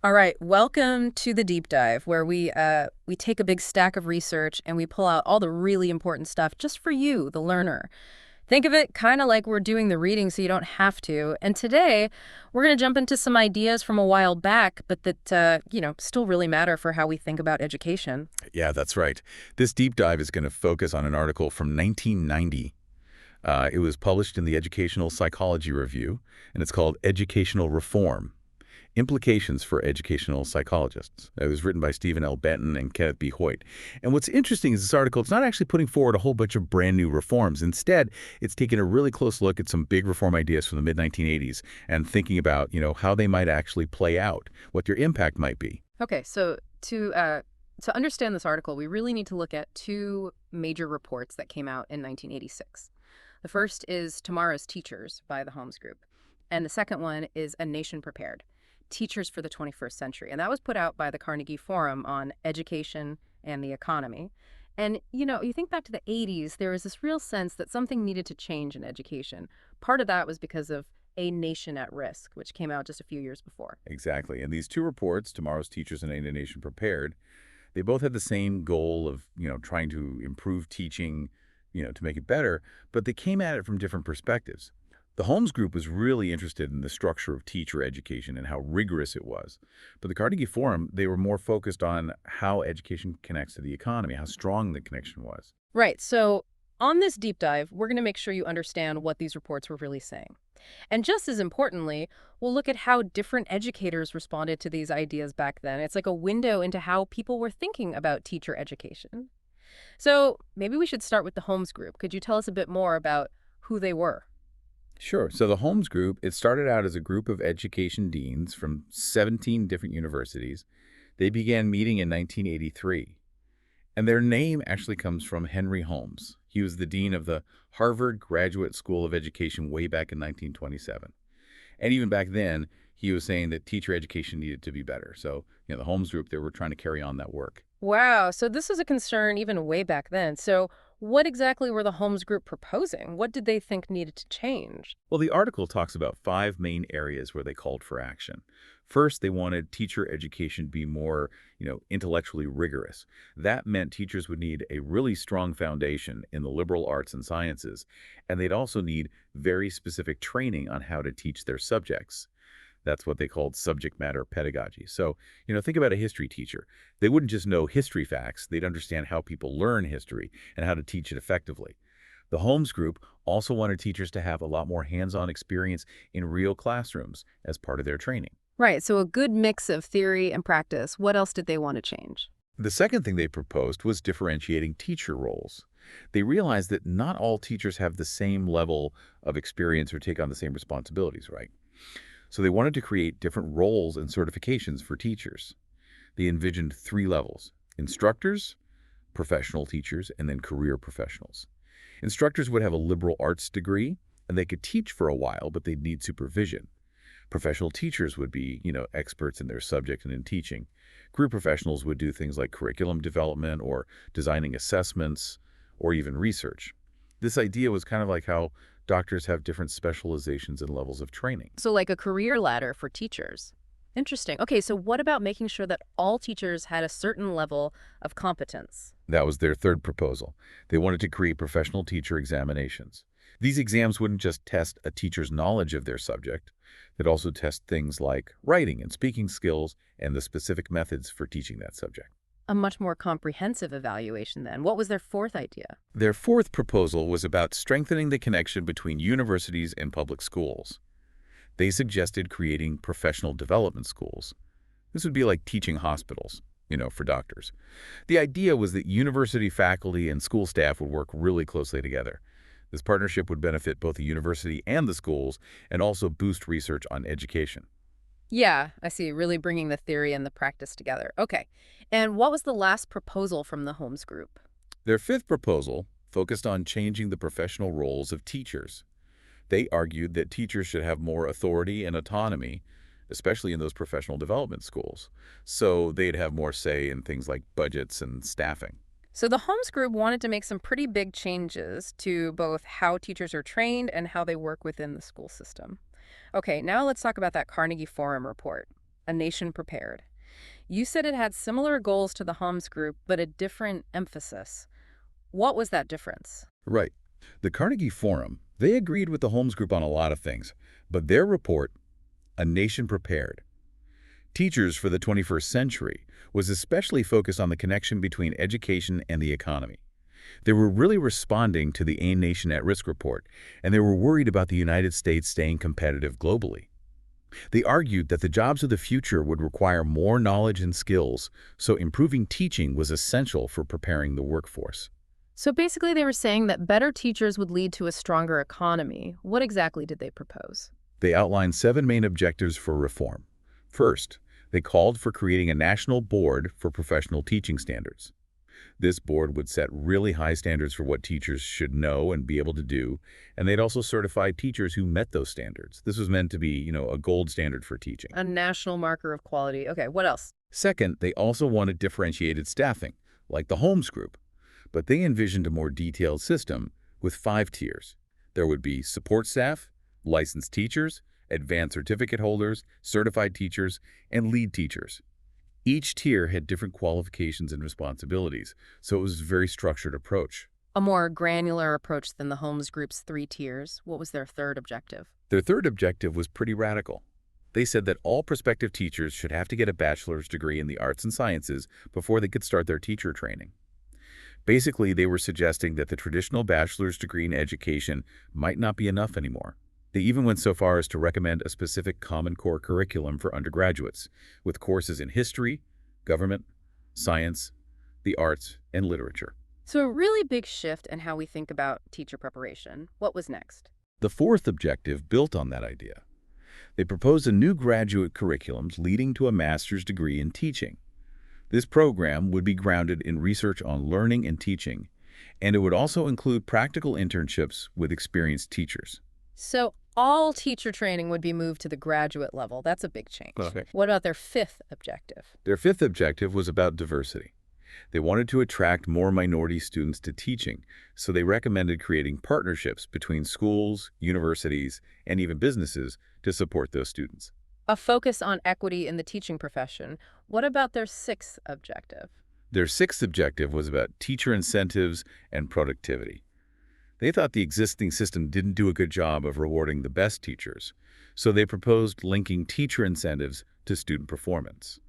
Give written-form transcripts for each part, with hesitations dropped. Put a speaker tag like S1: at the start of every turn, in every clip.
S1: All right, welcome to the deep dive where we take a big stack of research and we pull out all the really important stuff just for you, the learner. Think of it kind of like we're doing the reading so you don't have to. And today, we're going to jump into some ideas from a while back, but that still really matter for how we think about education.
S2: Yeah, that's right. This deep dive is going to focus on an article from 1990. It was published in the Educational Psychology Review, and it's called Educational Reform: Implications for Educational Psychologists. It was written by Stephen L. Benton and Kenneth B. Hoyt. And what's interesting is this article, it's not actually putting forward a whole bunch of brand new reforms. Instead, it's taking a really close look at some big reform ideas from the mid-1980s and thinking about, how they might actually play out, what their impact might be.
S1: Okay, so to understand this article, we really need to look at two major reports that came out in 1986. The first is Tomorrow's Teachers by the Holmes Group, and the second one is A Nation Prepared: Teachers for the 21st Century. And that was put out by the Carnegie Forum on education and the economy. And, you think back to the 80s, there was this real sense that something needed to change in education. Part of that was because of A Nation at Risk, which came out just a few years before.
S2: Exactly. And these two reports, Tomorrow's Teachers and A Nation Prepared, they both had the same goal of, trying to improve teaching, to make it better, but they came at it from different perspectives. The Holmes Group was really interested in the structure of teacher education and how rigorous it was. But the Carnegie Forum, they were more focused on how education connects to the economy, how strong the connection was.
S1: Right. So on this deep dive, we're going to make sure you understand what these reports were really saying. And just as importantly, we'll look at how different educators responded to these ideas back then. It's like a window into how people were thinking about teacher education. So maybe we should start with the Holmes Group. Could you tell us a bit more about who they were?
S2: Sure. So the Holmes Group, it started out as a group of education deans from 17 different universities. They began meeting in 1983. And their name actually comes from Henry Holmes. He was the dean of the Harvard Graduate School of Education way back in 1927. And even back then, he was saying that teacher education needed to be better. So, the Holmes Group, they were trying to carry on that work.
S1: Wow, so this is a concern even way back then. So what exactly were the Holmes Group proposing? What did they think needed to change?
S2: Well, the article talks about five main areas where they called for action. First, they wanted teacher education to be more, intellectually rigorous. That meant teachers would need a really strong foundation in the liberal arts and sciences, and they'd also need very specific training on how to teach their subjects. That's what they called subject matter pedagogy. So, think about a history teacher. They wouldn't just know history facts, they'd understand how people learn history and how to teach it effectively. The Holmes Group also wanted teachers to have a lot more hands-on experience in real classrooms as part of their training.
S1: Right, so a good mix of theory and practice. What else did they want to change?
S2: The second thing they proposed was differentiating teacher roles. They realized that not all teachers have the same level of experience or take on the same responsibilities, right? So they wanted to create different roles and certifications for teachers. They envisioned three levels: instructors, professional teachers, and then career professionals. Instructors would have a liberal arts degree, and they could teach for a while, but they'd need supervision. Professional teachers would be, experts in their subject and in teaching. Career professionals would do things like curriculum development or designing assessments or even research. This idea was kind of like how doctors have different specializations and levels of training.
S1: So like a career ladder for teachers. Interesting. Okay, so what about making sure that all teachers had a certain level of competence?
S2: That was their third proposal. They wanted to create professional teacher examinations. These exams wouldn't just test a teacher's knowledge of their subject. They'd also test things like writing and speaking skills and the specific methods for teaching that subject.
S1: A much more comprehensive evaluation then. What was their fourth idea?
S2: Their fourth proposal was about strengthening the connection between universities and public schools. They suggested creating professional development schools. This would be like teaching hospitals, for doctors. The idea was that university faculty and school staff would work really closely together. This partnership would benefit both the university and the schools and also boost research on education.
S1: Yeah, I see. Really bringing the theory and the practice together. Okay. And what was the last proposal from the Holmes Group?
S2: Their fifth proposal focused on changing the professional roles of teachers. They argued that teachers should have more authority and autonomy, especially in those professional development schools, so they'd have more say in things like budgets and staffing.
S1: So the Holmes Group wanted to make some pretty big changes to both how teachers are trained and how they work within the school system. Okay, now let's talk about that Carnegie Forum report, A Nation Prepared. You said it had similar goals to the Holmes Group, but a different emphasis. What was that difference?
S2: Right. The Carnegie Forum, they agreed with the Holmes Group on a lot of things, but their report, A Nation Prepared, Teachers for the 21st Century, was especially focused on the connection between education and the economy. They were really responding to the A Nation at Risk report, and they were worried about the United States staying competitive globally. They argued that the jobs of the future would require more knowledge and skills, so improving teaching was essential for preparing the workforce.
S1: So basically, they were saying that better teachers would lead to a stronger economy. What exactly did they propose?
S2: They outlined 7 main objectives for reform. First, they called for creating a national board for professional teaching standards. This board would set really high standards for what teachers should know and be able to do, and they'd also certify teachers who met those standards. This was meant to be, a gold standard for teaching.
S1: A national marker of quality. Okay, what else?
S2: Second, they also wanted differentiated staffing, like the Holmes Group, but they envisioned a more detailed system with 5 tiers. There would be support staff, licensed teachers, advanced certificate holders, certified teachers, and lead teachers. Each tier had different qualifications and responsibilities, so it was a very structured approach.
S1: A more granular approach than the Holmes Group's 3 tiers. What was their third objective?
S2: Their third objective was pretty radical. They said that all prospective teachers should have to get a bachelor's degree in the arts and sciences before they could start their teacher training. Basically, they were suggesting that the traditional bachelor's degree in education might not be enough anymore. They even went so far as to recommend a specific Common Core curriculum for undergraduates, with courses in history, government, science, the arts, and literature.
S1: So a really big shift in how we think about teacher preparation. What was next?
S2: The fourth objective built on that idea. They proposed a new graduate curriculum leading to a master's degree in teaching. This program would be grounded in research on learning and teaching, and it would also include practical internships with experienced teachers.
S1: So all teacher training would be moved to the graduate level. That's a big change.
S2: Okay.
S1: What about their fifth objective?
S2: Their fifth objective was about diversity. They wanted to attract more minority students to teaching, so they recommended creating partnerships between schools, universities, and even businesses to support those students.
S1: A focus on equity in the teaching profession. What about their sixth objective?
S2: Their sixth objective was about teacher incentives and productivity. They thought the existing system didn't do a good job of rewarding the best teachers, so they proposed linking teacher incentives to student performance.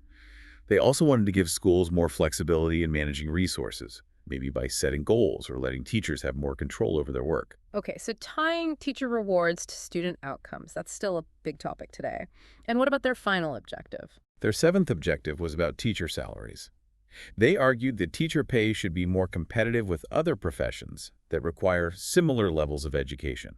S2: They also wanted to give schools more flexibility in managing resources, maybe by setting goals or letting teachers have more control over their work.
S1: Okay, so tying teacher rewards to student outcomes. That's still a big topic today. And what about their final objective?
S2: Their seventh objective was about teacher salaries. They argued that teacher pay should be more competitive with other professions that require similar levels of education.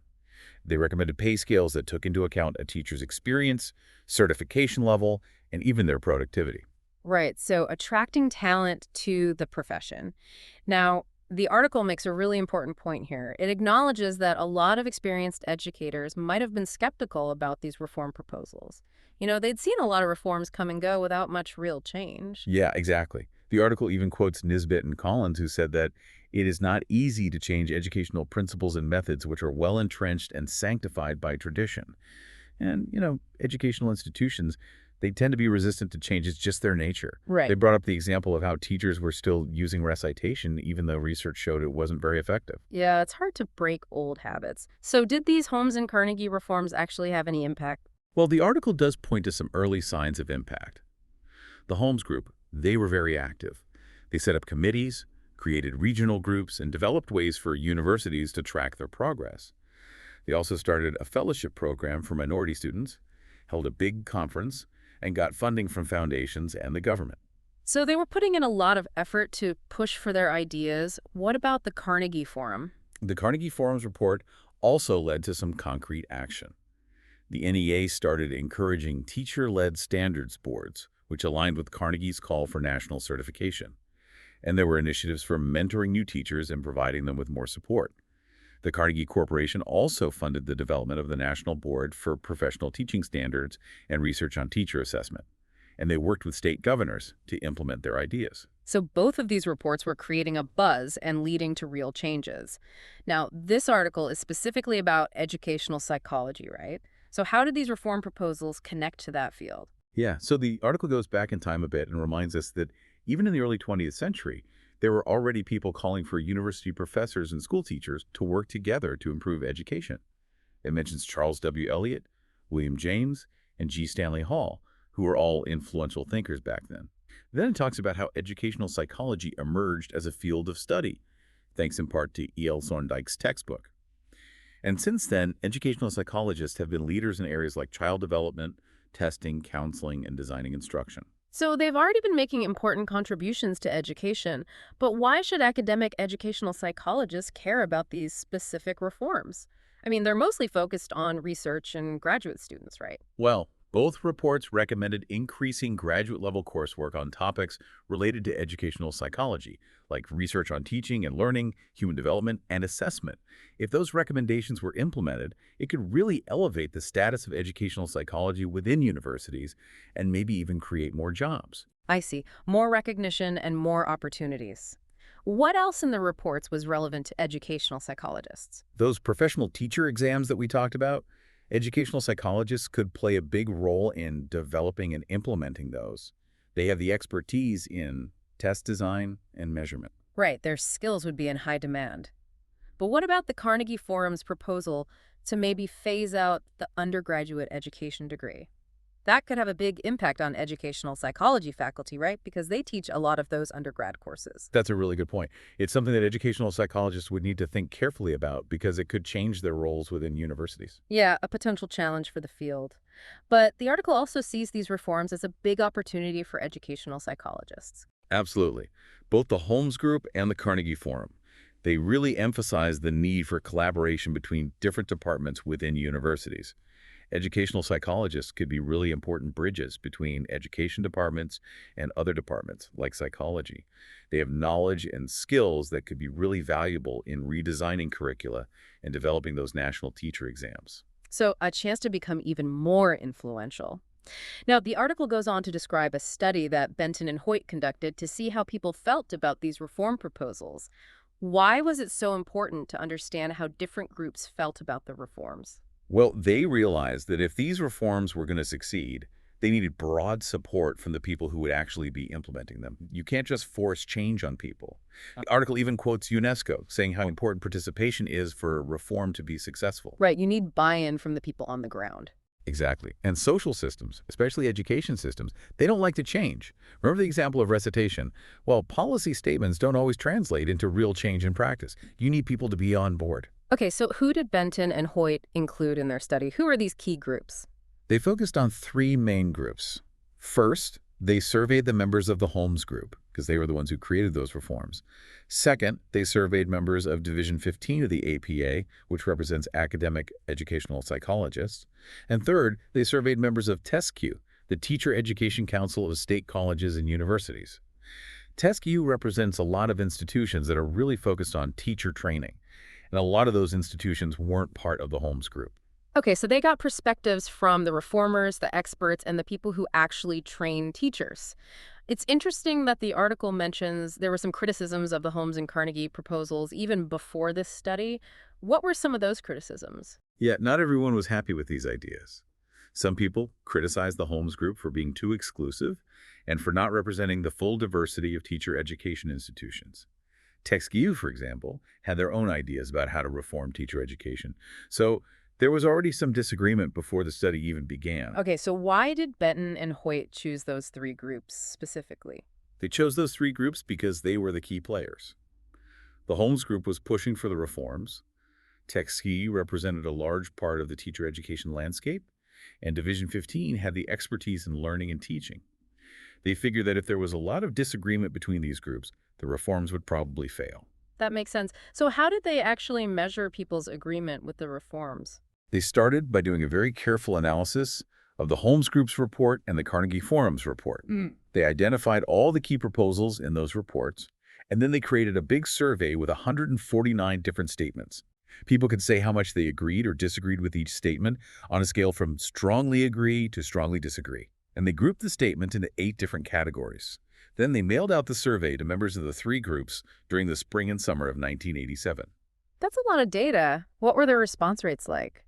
S2: They recommended pay scales that took into account a teacher's experience, certification level, and even their productivity.
S1: Right, so attracting talent to the profession. Now, the article makes a really important point here. It acknowledges that a lot of experienced educators might have been skeptical about these reform proposals. They'd seen a lot of reforms come and go without much real change.
S2: Yeah, exactly. The article even quotes Nisbet and Collins, who said that it is not easy to change educational principles and methods which are well entrenched and sanctified by tradition. And, educational institutions, they tend to be resistant to change. It's just their nature.
S1: Right.
S2: They brought up the example of how teachers were still using recitation, even though research showed it wasn't very effective.
S1: Yeah, it's hard to break old habits. So did these Holmes and Carnegie reforms actually have any impact?
S2: Well, the article does point to some early signs of impact. The Holmes Group, they were very active. They set up committees, created regional groups, and developed ways for universities to track their progress. They also started a fellowship program for minority students, held a big conference, and got funding from foundations and the government.
S1: So they were putting in a lot of effort to push for their ideas. What about the Carnegie Forum?
S2: The Carnegie Forum's report also led to some concrete action. The NEA started encouraging teacher-led standards boards, which aligned with Carnegie's call for national certification. And there were initiatives for mentoring new teachers and providing them with more support. The Carnegie Corporation also funded the development of the National Board for Professional Teaching Standards and research on teacher assessment. And they worked with state governors to implement their ideas.
S1: So both of these reports were creating a buzz and leading to real changes. Now, this article is specifically about educational psychology, right? So how did these reform proposals connect to that field?
S2: Yeah, so the article goes back in time a bit and reminds us that even in the early 20th century, there were already people calling for university professors and school teachers to work together to improve education. It mentions Charles W. Eliot, William James, and G. Stanley Hall, who were all influential thinkers back then. Then it talks about how educational psychology emerged as a field of study, thanks in part to E.L. Thorndike's textbook. And since then, educational psychologists have been leaders in areas like child development, testing, counseling, and designing instruction.
S1: So they've already been making important contributions to education, but why should academic educational psychologists care about these specific reforms? I mean, they're mostly focused on research and graduate students, right?
S2: Well, both reports recommended increasing graduate-level coursework on topics related to educational psychology, like research on teaching and learning, human development, and assessment. If those recommendations were implemented, it could really elevate the status of educational psychology within universities and maybe even create more jobs.
S1: I see. More recognition and more opportunities. What else in the reports was relevant to educational psychologists?
S2: Those professional teacher exams that we talked about, educational psychologists could play a big role in developing and implementing those. They have the expertise in test design and measurement.
S1: Right, their skills would be in high demand. But what about the Carnegie Forum's proposal to maybe phase out the undergraduate education degree? That could have a big impact on educational psychology faculty, right? Because they teach a lot of those undergrad courses.
S2: That's a really good point. It's something that educational psychologists would need to think carefully about because it could change their roles within universities.
S1: Yeah, a potential challenge for the field. But the article also sees these reforms as a big opportunity for educational psychologists.
S2: Absolutely. Both the Holmes Group and the Carnegie Forum, they really emphasize the need for collaboration between different departments within universities. Educational psychologists could be really important bridges between education departments and other departments, like psychology. They have knowledge and skills that could be really valuable in redesigning curricula and developing those national teacher exams.
S1: So a chance to become even more influential. Now, the article goes on to describe a study that Benton and Hoyt conducted to see how people felt about these reform proposals. Why was it so important to understand how different groups felt about the reforms?
S2: Well, they realized that if these reforms were going to succeed, they needed broad support from the people who would actually be implementing them. You can't just force change on people. The article even quotes UNESCO, saying how important participation is for reform to be successful.
S1: Right, you need buy-in from the people on the ground.
S2: Exactly. And social systems, especially education systems, they don't like to change. Remember the example of recitation? Well, policy statements don't always translate into real change in practice. You need people to be on board.
S1: Okay, so who did Benton and Hoyt include in their study? Who are these key groups?
S2: They focused on three main groups. First, they surveyed the members of the Holmes Group, because they were the ones who created those reforms. Second, they surveyed members of Division 15 of the APA, which represents academic educational psychologists. And third, they surveyed members of TESCU, the Teacher Education Council of State Colleges and Universities. TESCU represents a lot of institutions that are really focused on teacher training, and a lot of those institutions weren't part of the Holmes Group.
S1: Okay, so they got perspectives from the reformers, the experts, and the people who actually train teachers. It's interesting that the article mentions there were some criticisms of the Holmes and Carnegie proposals even before this study. What were some of those criticisms?
S2: Yet not everyone was happy with these ideas. Some people criticized the Holmes Group for being too exclusive and for not representing the full diversity of teacher education institutions. TextU, for example, had their own ideas about how to reform teacher education. So there was already some disagreement before the study even began.
S1: Okay, so why did Benton and Hoyt choose those three groups specifically?
S2: They chose those three groups because they were the key players. The Holmes Group was pushing for the reforms. TextU represented a large part of the teacher education landscape, and Division 15 had the expertise in learning and teaching. They figured that if there was a lot of disagreement between these groups, the reforms would probably fail.
S1: That makes sense. So how did they actually measure people's agreement with the reforms?
S2: They started by doing a very careful analysis of the Holmes Group's report and the Carnegie Forum's report. They identified all the key proposals in those reports, and then they created a big survey with 149 different statements. People could say how much they agreed or disagreed with each statement on a scale from strongly agree to strongly disagree. And they grouped the statement into 8 different categories. Then they mailed out the survey to members of the 3 groups during the spring and summer of 1987.
S1: That's a lot of data. What were their response rates like?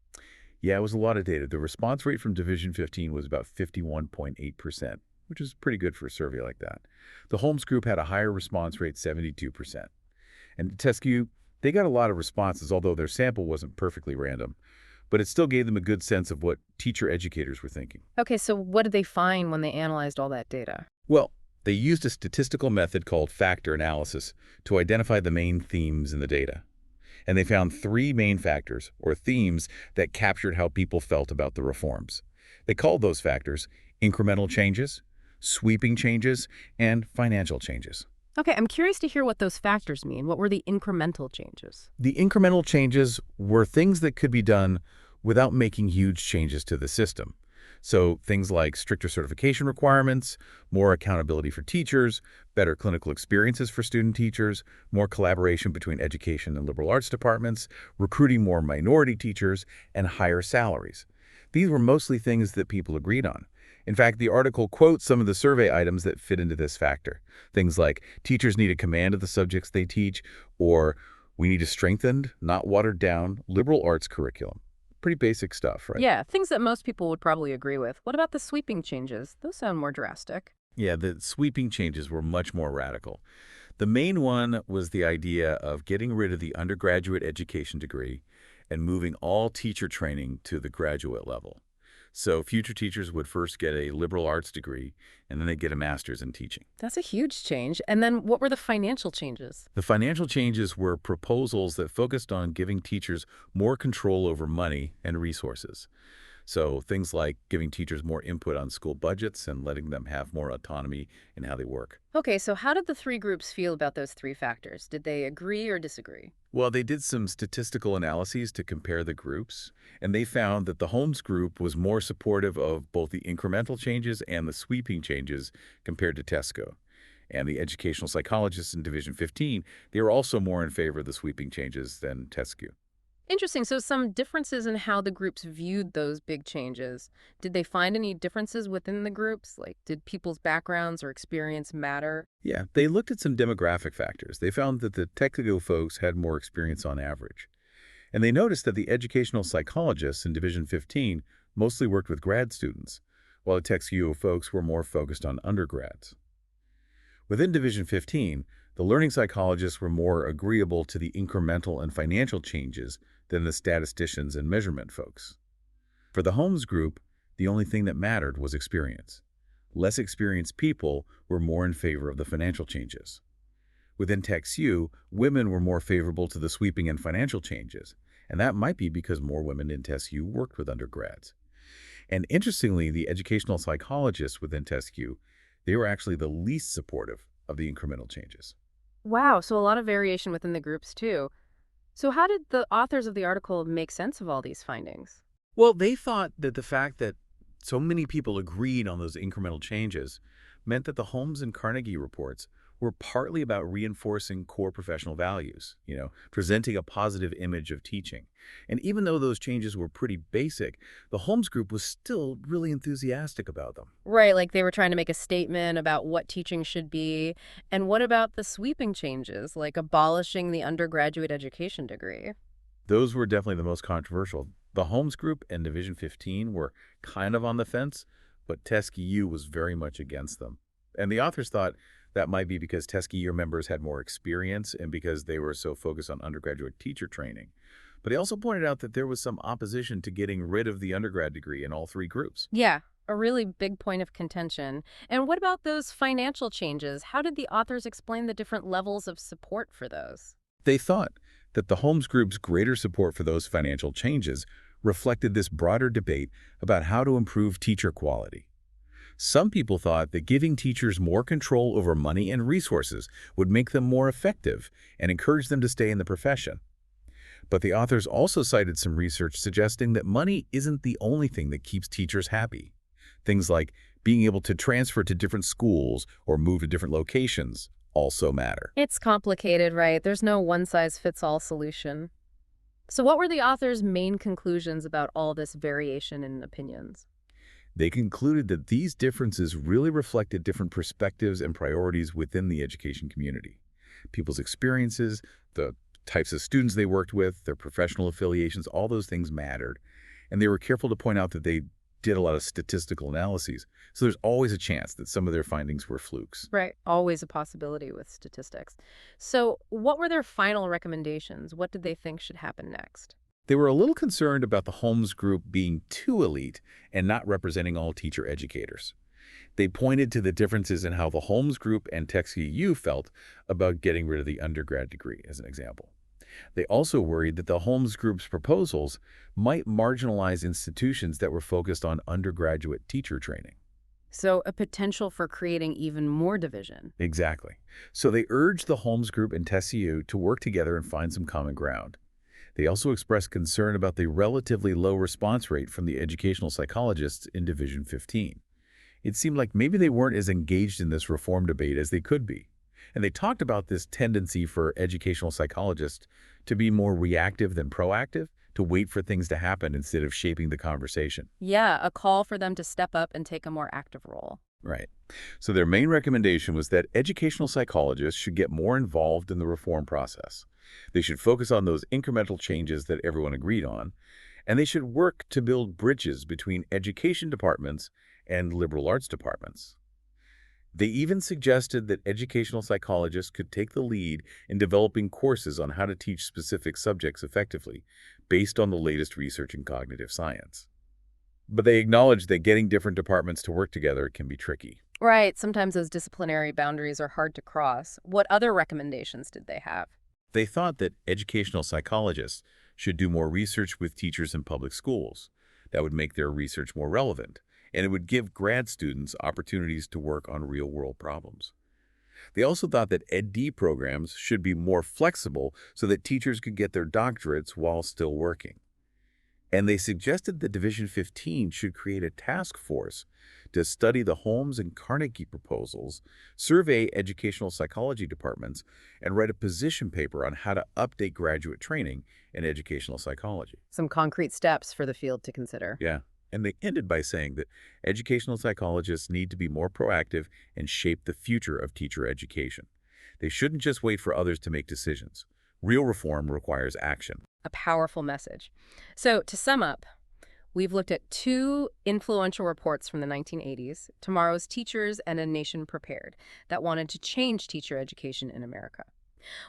S2: Yeah, it was a lot of data. The response rate from Division 15 was about 51.8%, which is pretty good for a survey like that. The Holmes group had a higher response rate, 72%. And Teskew, they got a lot of responses, although their sample wasn't perfectly random. But it still gave them a good sense of what teacher educators were thinking.
S1: Okay, so what did they find when they analyzed all that data?
S2: Well, they used a statistical method called factor analysis to identify the main themes in the data. And they found three main factors, or themes, that captured how people felt about the reforms. They called those factors incremental changes, sweeping changes, and financial changes.
S1: Okay, I'm curious to hear what those factors mean. What were the incremental changes?
S2: The incremental changes were things that could be done without making huge changes to the system. So things like stricter certification requirements, more accountability for teachers, better clinical experiences for student teachers, more collaboration between education and liberal arts departments, recruiting more minority teachers, and higher salaries. These were mostly things that people agreed on. In fact, the article quotes some of the survey items that fit into this factor. Things like teachers need a command of the subjects they teach, or we need a strengthened, not watered down, liberal arts curriculum. Pretty basic stuff, right?
S1: Yeah, things that most people would probably agree with. What about the sweeping changes? Those sound more drastic.
S2: Yeah, the sweeping changes were much more radical. The main one was the idea of getting rid of the undergraduate education degree and moving all teacher training to the graduate level. So future teachers would first get a liberal arts degree, and then they'd get a master's in teaching.
S1: That's a huge change. And then what were the financial changes?
S2: The financial changes were proposals that focused on giving teachers more control over money and resources. So things like giving teachers more input on school budgets and letting them have more autonomy in how they work.
S1: Okay, so how did the three groups feel about those three factors? Did they agree or disagree?
S2: Well, they did some statistical analyses to compare the groups, and they found that the Holmes group was more supportive of both the incremental changes and the sweeping changes compared to Tesco. And the educational psychologists in Division 15, they were also more in favor of the sweeping changes than Tesco.
S1: Interesting. So some differences in how the groups viewed those big changes. Did they find any differences within the groups? Like, did people's backgrounds or experience matter?
S2: Yeah, they looked at some demographic factors. They found that the technical folks had more experience on average. And they noticed that the educational psychologists in Division 15 mostly worked with grad students, while the TechSU folks were more focused on undergrads. Within Division 15, the learning psychologists were more agreeable to the incremental and financial changes than the statisticians and measurement folks. For the Holmes group, the only thing that mattered was experience. Less experienced people were more in favor of the financial changes. Within TechSU, women were more favorable to the sweeping and financial changes, and that might be because more women in TechSU worked with undergrads. And interestingly, the educational psychologists within TechSU, they were actually the least supportive of the incremental changes.
S1: Wow, so a lot of variation within the groups too. So how did the authors of the article make sense of all these findings?
S2: Well, they thought that the fact that so many people agreed on those incremental changes meant that the Holmes and Carnegie reports were partly about reinforcing core professional values, presenting a positive image of teaching. And even though those changes were pretty basic, the Holmes group was still really enthusiastic about them.
S1: Right, like they were trying to make a statement about what teaching should be. And what about the sweeping changes, like abolishing the undergraduate education degree?
S2: Those were definitely the most controversial. The Holmes group and Division 15 were kind of on the fence, but Tuskegee was very much against them. And the authors thought that might be because Tuskegee members had more experience and because they were so focused on undergraduate teacher training. But they also pointed out that there was some opposition to getting rid of the undergrad degree in all three groups.
S1: Yeah, a really big point of contention. And what about those financial changes? How did the authors explain the different levels of support for those?
S2: They thought that the Holmes group's greater support for those financial changes reflected this broader debate about how to improve teacher quality. Some people thought that giving teachers more control over money and resources would make them more effective and encourage them to stay in the profession. But the authors also cited some research suggesting that money isn't the only thing that keeps teachers happy. Things like being able to transfer to different schools or move to different locations also matter.
S1: It's complicated, right? There's no one-size-fits-all solution. So what were the authors' main conclusions about all this variation in opinions?
S2: They concluded that these differences really reflected different perspectives and priorities within the education community. People's experiences, the types of students they worked with, their professional affiliations, all those things mattered. And they were careful to point out that they did a lot of statistical analyses. So there's always a chance that some of their findings were flukes.
S1: Right. Always a possibility with statistics. So, what were their final recommendations? What did they think should happen next?
S2: They were a little concerned about the Holmes group being too elite and not representing all teacher educators. They pointed to the differences in how the Holmes group and TechSU felt about getting rid of the undergrad degree, as an example. They also worried that the Holmes group's proposals might marginalize institutions that were focused on undergraduate teacher training.
S1: So, a potential for creating even more division.
S2: Exactly. So they urged the Holmes group and TechSU to work together and find some common ground. They also expressed concern about the relatively low response rate from the educational psychologists in Division 15. It seemed like maybe they weren't as engaged in this reform debate as they could be. And they talked about this tendency for educational psychologists to be more reactive than proactive, to wait for things to happen instead of shaping the conversation.
S1: Yeah, a call for them to step up and take a more active role.
S2: Right. So their main recommendation was that educational psychologists should get more involved in the reform process. They should focus on those incremental changes that everyone agreed on, and they should work to build bridges between education departments and liberal arts departments. They even suggested that educational psychologists could take the lead in developing courses on how to teach specific subjects effectively, based on the latest research in cognitive science. But they acknowledged that getting different departments to work together can be tricky.
S1: Right, sometimes those disciplinary boundaries are hard to cross. What other recommendations did they have?
S2: They thought that educational psychologists should do more research with teachers in public schools. That would make their research more relevant, and it would give grad students opportunities to work on real-world problems. They also thought that EdD programs should be more flexible so that teachers could get their doctorates while still working. And they suggested that Division 15 should create a task force to study the Holmes and Carnegie proposals, survey educational psychology departments, and write a position paper on how to update graduate training in educational psychology.
S1: Some concrete steps for the field to consider.
S2: Yeah. And they ended by saying that educational psychologists need to be more proactive and shape the future of teacher education. They shouldn't just wait for others to make decisions. Real reform requires action.
S1: A powerful message. So, to sum up, we've looked at two influential reports from the 1980s, Tomorrow's Teachers and A Nation Prepared, that wanted to change teacher education in America.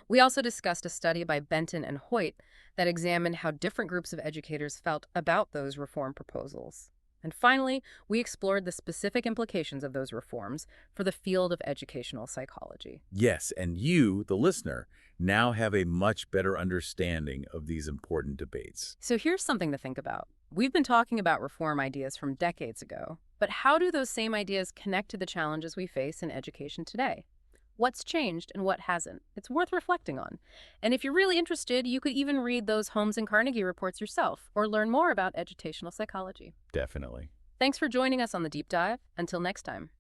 S1: We also discussed a study by Benton and Hoyt that examined how different groups of educators felt about those reform proposals. And finally, we explored the specific implications of those reforms for the field of educational psychology.
S2: Yes, and you, the listener, now have a much better understanding of these important debates.
S1: So here's something to think about. We've been talking about reform ideas from decades ago, but how do those same ideas connect to the challenges we face in education today? What's changed and what hasn't? It's worth reflecting on. And if you're really interested, you could even read those Holmes and Carnegie reports yourself or learn more about educational psychology.
S2: Definitely.
S1: Thanks for joining us on the Deep Dive. Until next time.